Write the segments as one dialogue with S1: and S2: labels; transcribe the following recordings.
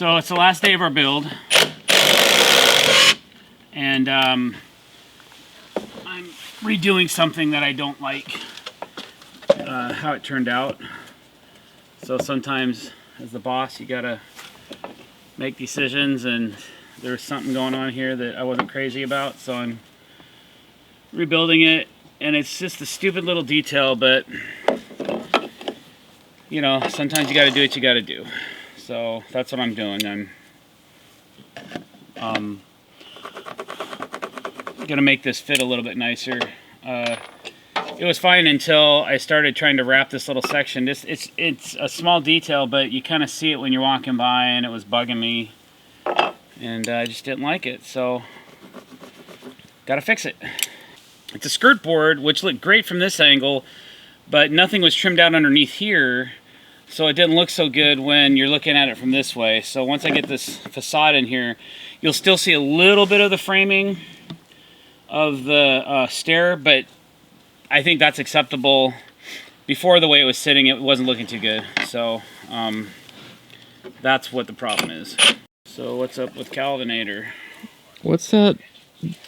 S1: So it's the last day of our build, and I'm redoing something that I don't like how it turned out. So sometimes as the boss you gotta make decisions, and there's something going on here that I wasn't crazy about, so I'm rebuilding it, and it's just a stupid little detail, but you know, sometimes you gotta do what you gotta do. So that's what I'm doing. I'm gonna make this fit a little bit nicer. It was fine until I started trying to wrap this little section. It's a small detail, but you kind of see it when you're walking by, and it was bugging me, and I just didn't like it, so gotta fix it. It's a skirt board, which looked great from this angle, but nothing was trimmed out underneath here, so it didn't look so good when you're looking at it from this way. So once I get this facade in here, you'll still see a little bit of the framing of the stair, but I think that's acceptable. Before, the way it was sitting, it wasn't looking too good. So that's what the problem is. So what's up with Calvinator?
S2: What's that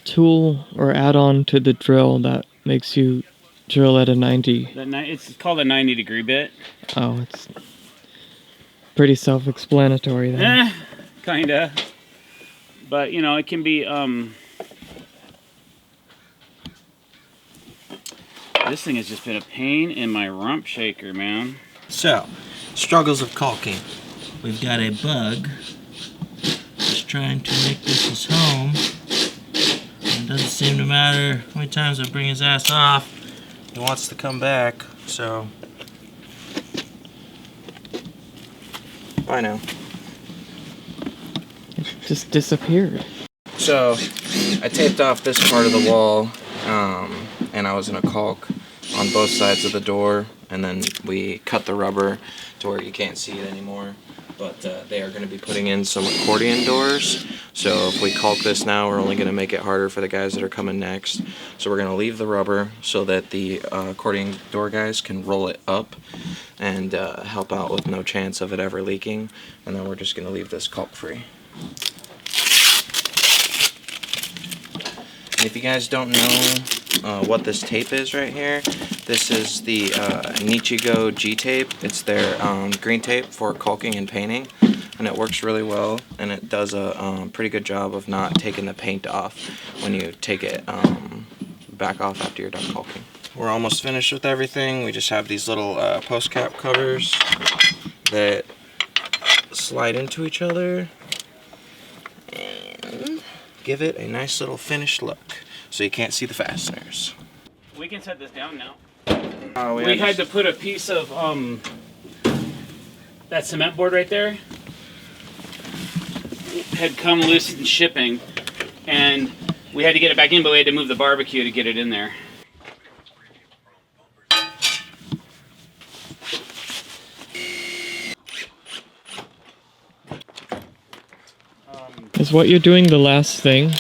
S2: tool or add-on to the drill that makes you drill at a 90?
S1: It's called a 90-degree bit.
S2: Oh, it's pretty self-explanatory then.
S1: Kinda. But, you know, it can be, this thing has just been a pain in my rump shaker, man.
S3: So, struggles of caulking. We've got a bug just trying to make this his home. And it doesn't seem to matter how many times I bring his ass off. He wants to come back, so... Bye now.
S2: It just disappeared.
S3: So, I taped off this part of the wall, and I was gonna caulk on both sides of the door, and then we cut the rubber to where you can't see it anymore. But they are going to be putting in some accordion doors, so if we caulk this now, we're only going to make it harder for the guys that are coming next. So we're going to leave the rubber so that the accordion door guys can roll it up and help out with no chance of it ever leaking, and then we're just going to leave this caulk free. And if you guys don't know what this tape is right here, this is the Nichigo G tape. It's their green tape for caulking and painting, and it works really well, and it does a pretty good job of not taking the paint off when you take it back off after you're done caulking. We're almost finished with everything. We just have these little post cap covers that slide into each other and give it a nice little finished look, so you can't see the fasteners.
S1: We can set this down now.
S3: We
S1: had to put a piece of that cement board right there. It had come loose in shipping, and we had to get it back in, but we had to move the barbecue to get it in there.
S2: Is what you're doing the last thing?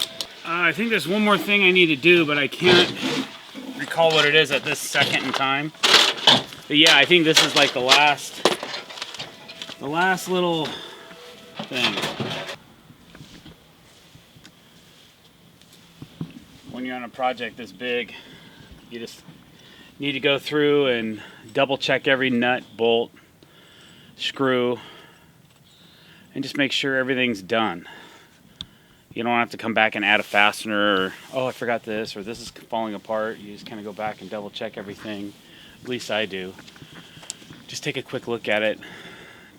S1: I think there's one more thing I need to do, but I can't recall what it is at this second in time. But yeah, I think this is like the last little thing. When you're on a project this big, you just need to go through and double check every nut, bolt, screw, and just make sure everything's done. You don't have to come back and add a fastener, or, oh, I forgot this, or this is falling apart. You just kind of go back and double check everything. At least I do. Just take a quick look at it.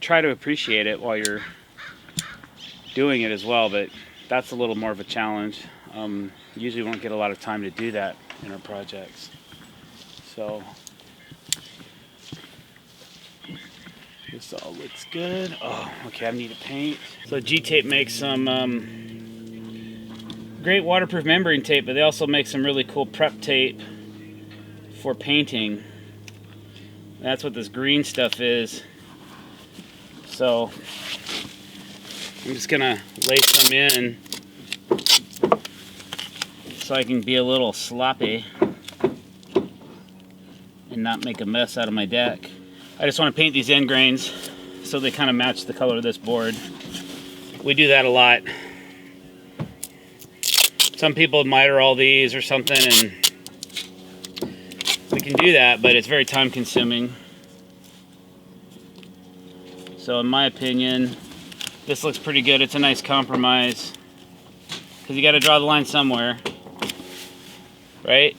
S1: Try to appreciate it while you're doing it as well, but that's a little more of a challenge. Usually won't get a lot of time to do that in our projects. So, this all looks good. Oh, okay, I need to paint. So G-Tape makes some great waterproof membrane tape, but they also make some really cool prep tape for painting. That's what this green stuff is. So I'm just gonna lay some in so I can be a little sloppy and not make a mess out of my deck. I just want to paint these end grains so they kind of match the color of this board. We do that a lot. Some people miter all these or something, and we can do that, but it's very time consuming. So in my opinion, this looks pretty good. It's a nice compromise, because you got to draw the line somewhere, right?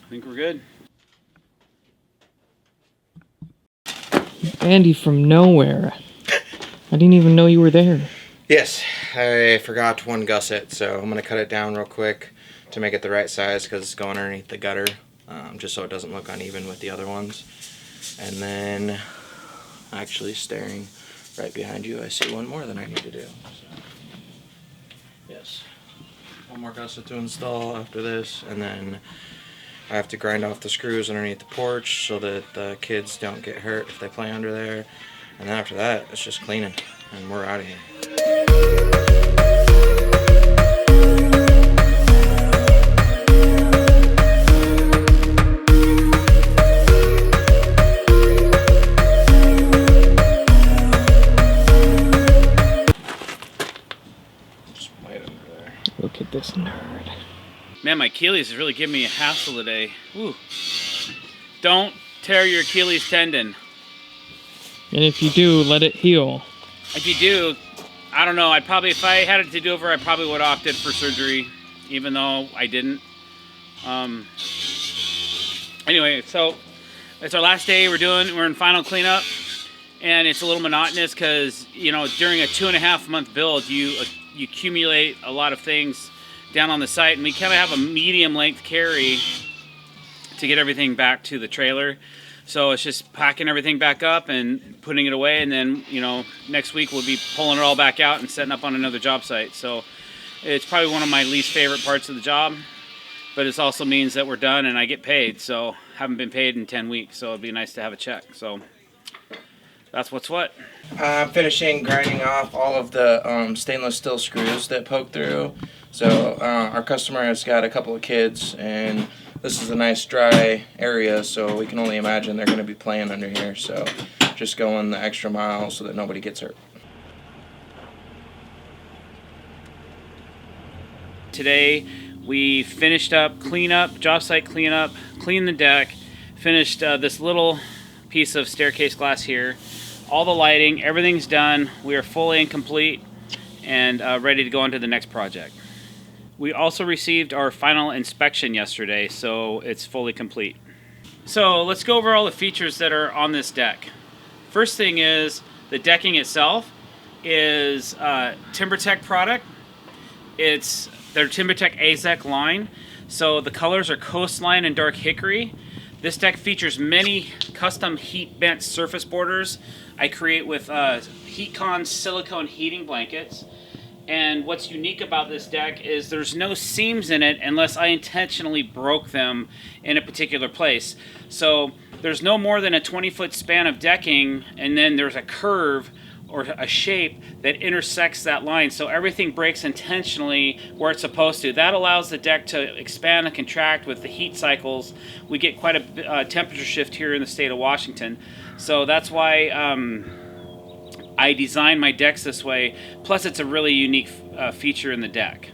S1: I think we're good.
S2: Andy from nowhere. I didn't even know you were there.
S3: Yes, I forgot one gusset, so I'm going to cut it down real quick to make it the right size because it's going underneath the gutter, just so it doesn't look uneven with the other ones. And then, actually staring right behind you, I see one more than I need to do. So, yes, one more gusset to install after this, and then I have to grind off the screws underneath the porch so that the kids don't get hurt if they play under there. And then after that, it's just cleaning, and we're out of here. Just right under there.
S2: Look at this nerd.
S1: Man, my Achilles is really giving me a hassle today. Woo. Don't tear your Achilles tendon.
S2: And if you do, let it heal.
S1: If you do, I don't know. If I had it to do over, I probably would have opted for surgery, even though I didn't. Anyway, so it's our last day. We're in final cleanup, and it's a little monotonous because, you know, during a 2.5 month build, you accumulate a lot of things down on the site, and we kind of have a medium length carry to get everything back to the trailer. So it's just packing everything back up and putting it away, and then, you know, next week we'll be pulling it all back out and setting up on another job site. So it's probably one of my least favorite parts of the job, but it also means that we're done and I get paid. So haven't been paid in 10 weeks, so it'd be nice to have a check. So that's what's what.
S3: I'm finishing grinding off all of the stainless steel screws that poke through. So our customer has got a couple of kids, and this is a nice dry area, so we can only imagine they're going to be playing under here. So just going the extra mile so that nobody gets hurt.
S1: Today we finished up cleanup, job site cleanup, cleaned the deck, finished this little piece of staircase glass here. All the lighting, everything's done. We are fully and complete and ready to go on to the next project. We also received our final inspection yesterday, so it's fully complete. So let's go over all the features that are on this deck. First thing is the decking itself is TimberTech product. It's their TimberTech AZEK line. So the colors are Coastline and Dark Hickory. This deck features many custom heat bent surface borders I create with HeatCon silicone heating blankets. And what's unique about this deck is there's no seams in it unless I intentionally broke them in a particular place. So there's no more than a 20-foot span of decking, and then there's a curve or a shape that intersects that line. So everything breaks intentionally where it's supposed to. That allows the deck to expand and contract with the heat cycles. We get quite a temperature shift here in the state of Washington. So that's why I designed my decks this way. Plus, it's a really unique feature in the deck.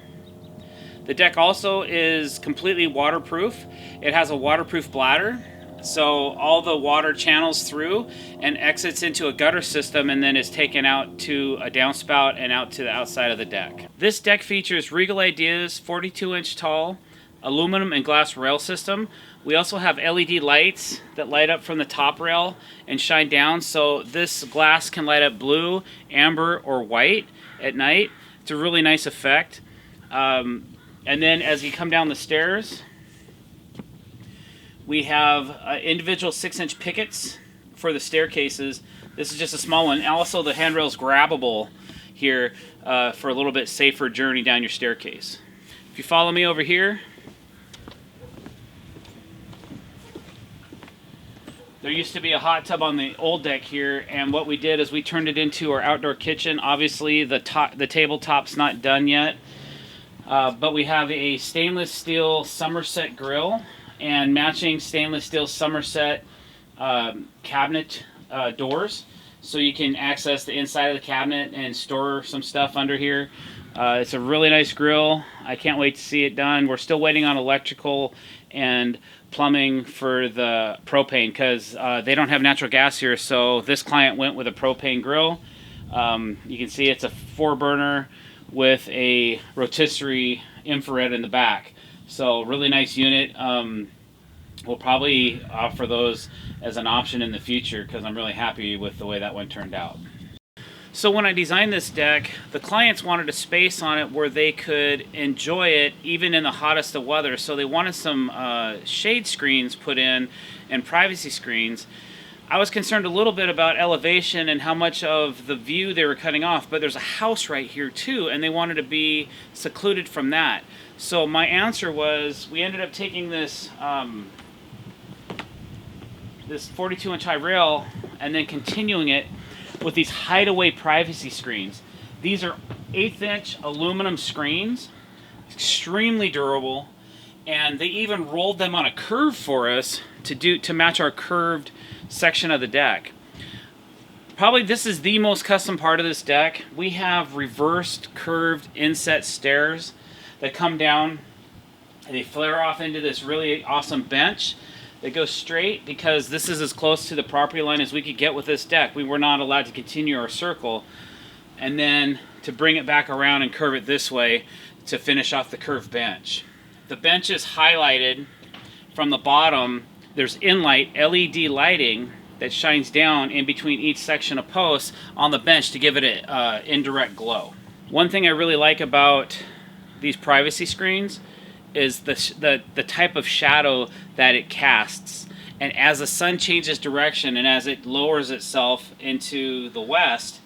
S1: The deck also is completely waterproof. It has a waterproof bladder, so all the water channels through and exits into a gutter system and then is taken out to a downspout and out to the outside of the deck. This deck features Regal Ideas 42-inch tall aluminum and glass rail system. We also have LED lights that light up from the top rail and shine down, so this glass can light up blue, amber, or white at night. It's a really nice effect. And then as you come down the stairs, we have individual 6-inch pickets for the staircases. This is just a small one. Also, the handrail is grabbable. here for a little bit safer journey down your staircase. If you follow me over here, there used to be a hot tub on the old deck here, and what we did is we turned it into our outdoor kitchen. Obviously the tabletop's not done yet, but we have a stainless steel Somerset grill and matching stainless steel Somerset cabinet doors, so you can access the inside of the cabinet and store some stuff under here. It's a really nice grill. I can't wait to see it done. We're still waiting on electrical and plumbing for the propane, because they don't have natural gas here, so this client went with a propane grill. You can see it's a 4-burner with a rotisserie infrared in the back, so really nice unit. We'll probably offer those as an option in the future, because I'm really happy with the way that one turned out. So when I designed this deck, the clients wanted a space on it where they could enjoy it even in the hottest of weather. So they wanted some shade screens put in and privacy screens. I was concerned a little bit about elevation and how much of the view they were cutting off, but there's a house right here too, and they wanted to be secluded from that. So my answer was, we ended up taking this this 42-inch high rail and then continuing it with these hideaway privacy screens. These are 1/8-inch aluminum screens, extremely durable, and they even rolled them on a curve for us to match our curved section of the deck. Probably this is the most custom part of this deck. We have reversed curved inset stairs that come down and they flare off into this really awesome bench that goes straight, because this is as close to the property line as we could get with this deck. We were not allowed to continue our circle, and then to bring it back around and curve it this way to finish off the curved bench. The bench is highlighted from the bottom. There's in-light LED lighting that shines down in between each section of posts on the bench to give it an indirect glow. One thing I really like about these privacy screens is the type of shadow that it casts. And as the sun changes direction and as it lowers itself into the west,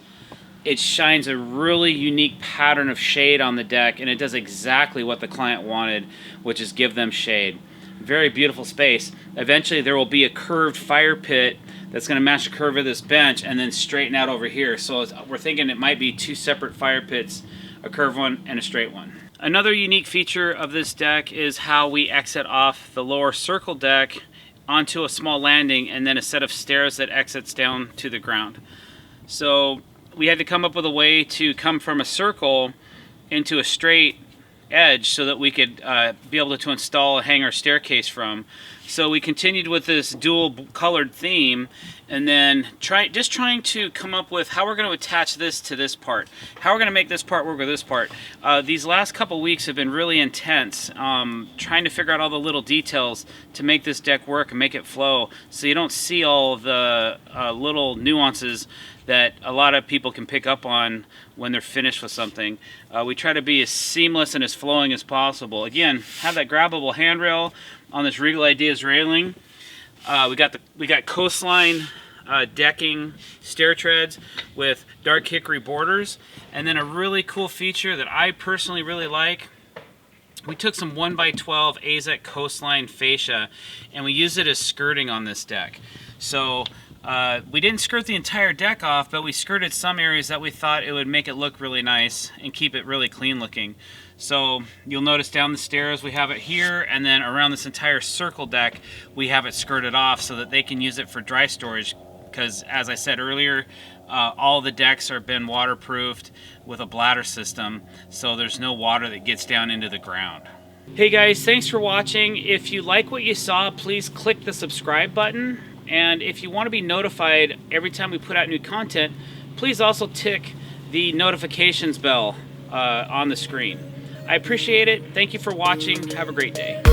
S1: it shines a really unique pattern of shade on the deck, and it does exactly what the client wanted, which is give them shade. Very beautiful space. Eventually there will be a curved fire pit that's going to match the curve of this bench and then straighten out over here. So we're thinking it might be 2 separate fire pits, a curved one and a straight one. Another unique feature of this deck is how we exit off the lower circle deck onto a small landing and then a set of stairs that exits down to the ground. So we had to come up with a way to come from a circle into a straight edge so that we could be able to install a hanger staircase from. So we continued with this dual colored theme, and then just trying to come up with how we're going to attach this to this part, how we're going to make this part work with this part. These last couple weeks have been really intense, trying to figure out all the little details to make this deck work and make it flow, so you don't see all the little nuances that a lot of people can pick up on when they're finished with something. We try to be as seamless and as flowing as possible. Again, have that grabbable handrail on this Regal Ideas railing. We got coastline decking stair treads with dark hickory borders, and then a really cool feature that I personally really like. We took some 1x12 AZEK coastline fascia and we used it as skirting on this deck. So we didn't skirt the entire deck off, but we skirted some areas that we thought it would make it look really nice and keep it really clean looking. So you'll notice down the stairs we have it here, and then around this entire circle deck we have it skirted off so that they can use it for dry storage, because as I said earlier, all the decks have been waterproofed with a bladder system, so there's no water that gets down into the ground. Hey guys, thanks for watching. If you like what you saw, please click the subscribe button. And if you want to be notified every time we put out new content, please also tick the notifications bell on the screen. I appreciate it. Thank you for watching. Have a great day.